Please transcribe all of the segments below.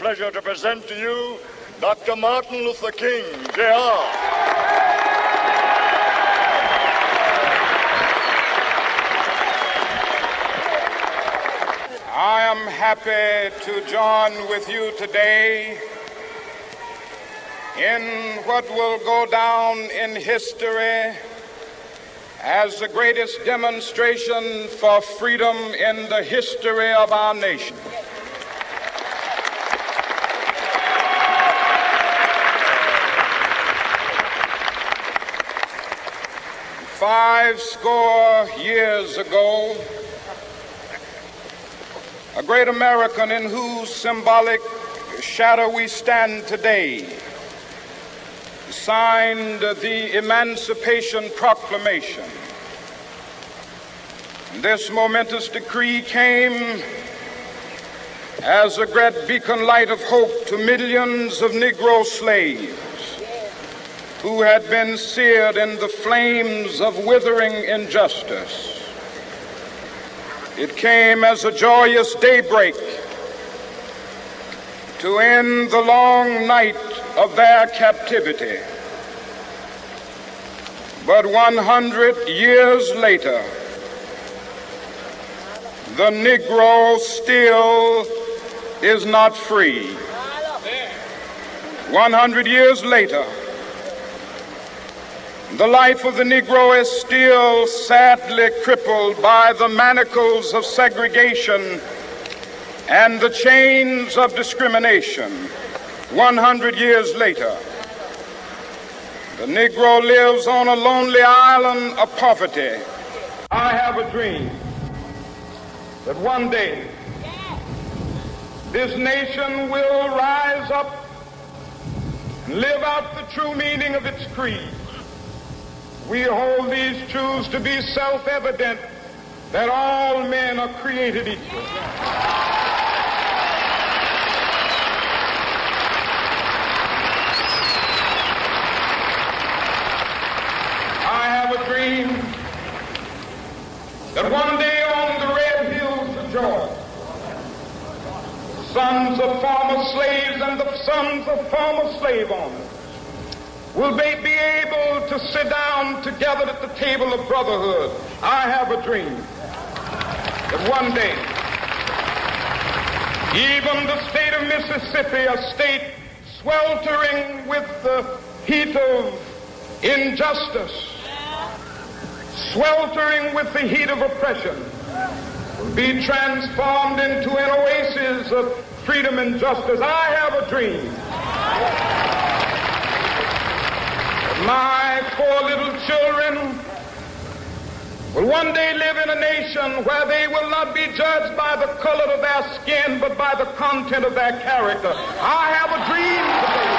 pleasure to present to you Dr. Martin Luther King, Jr. I am happy to join with you today in what will go down in history as the greatest demonstration for freedom in the history of our nation. Five score years ago, a great American in whose symbolic shadow we stand today signed the Emancipation Proclamation. This momentous decree came as a great beacon light of hope to millions of Negro slaves who had been seared in the flames of withering injustice. It came as a joyous daybreak to end the long night of their captivity. But 100 years later, the Negro still is not free. 100 years later, the life of the Negro is still sadly crippled by the manacles of segregation and the chains of discrimination. 100 years later, the Negro lives on a lonely island of poverty. I have a dream that one day this nation will rise up and live out the true meaning of its creed. We hold these truths to be self-evident, that all men are created equal. I have a dream that one day on the red hills of Georgia, sons of former slaves and the sons of former slave owners will they be able to sit down together at the table of brotherhood. I have a dream that one day, even the state of Mississippi, a state sweltering with the heat of injustice, sweltering with the heat of oppression, will be transformed into an oasis of freedom and justice. I have a dream. My poor little children will one day live in a nation where they will not be judged by the color of their skin, but by the content of their character. I have a dream today.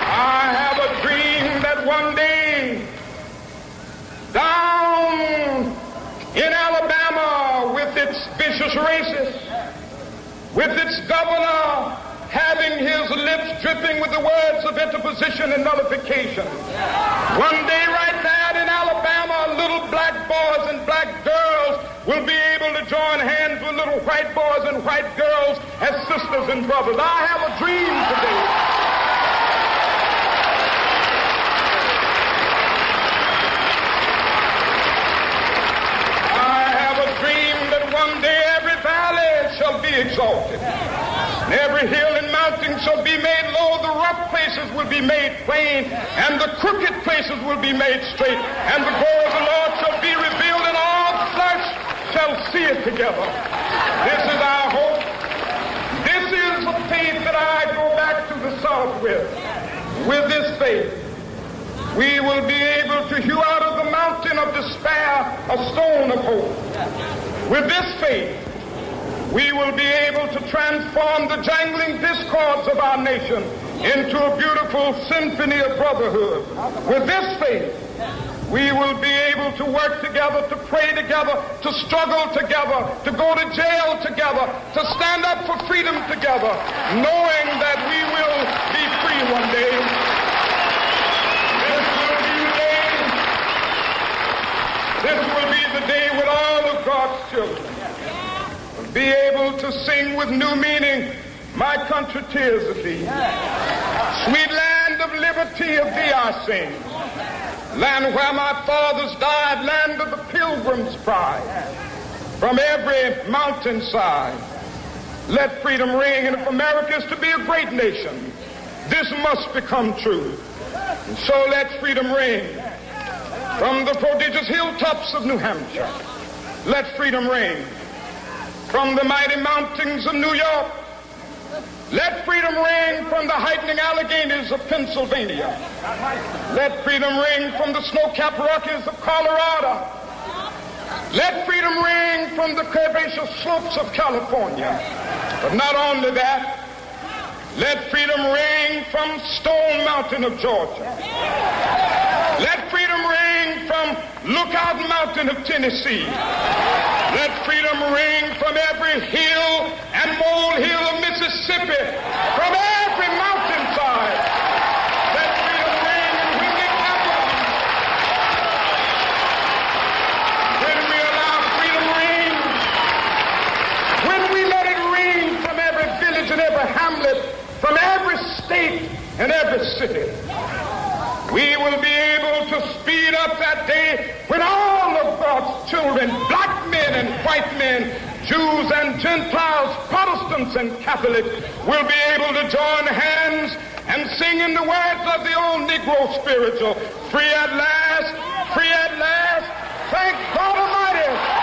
I have a dream that one day, down in Alabama, with its vicious racists, with its governor having his lips dripping with the words of interposition and nullification. One day right there in Alabama, little black boys and black girls will be able to join hands with little white boys and white girls as sisters and brothers. I have a dream today. I have a dream that one day every valley shall be exalted, and every hill and mountain shall be made low. The rough places will be made plain, and the crooked places will be made straight, and the glory of the Lord shall be revealed, and all flesh shall see it together. This is our hope. This is the faith that I go back to the South with. With this faith, we will be able to hew out of the mountain of despair a stone of hope. With this faith, we will be able to transform the jangling discords of our nation into a beautiful symphony of brotherhood. With this faith, we will be able to work together, to pray together, to struggle together, to go to jail together, to stand up for freedom together, knowing that we will be free one day. This will be the day when all of God's to sing with new meaning, my country, tears of thee. Sweet land of liberty, of thee I sing. Land where my fathers died, land of the pilgrim's pride. From every mountainside, let freedom ring. And if America is to be a great nation, this must become true. And so let freedom ring. From the prodigious hilltops of New Hampshire, let freedom ring. From the mighty mountains of New York, let freedom ring. From the heightening Alleghenies of Pennsylvania, let freedom ring. From the snow-capped Rockies of Colorado, let freedom ring. From the curvaceous slopes of California. But not only that, let freedom ring from Stone Mountain of Georgia. Let freedom ring from Lookout Mountain of Tennessee. Let freedom ring from every hill and molehill of Mississippi, from every mountainside. Let freedom ring, and when it happens, when we allow freedom ring, when we let it ring from every village and every hamlet, from every state and every city, we will be able to speed up that day when all of God's children, black men and white men, Jews and Gentiles, Protestants and Catholics, will be able to join hands and sing in the words of the old Negro spiritual, free at last, thank God Almighty.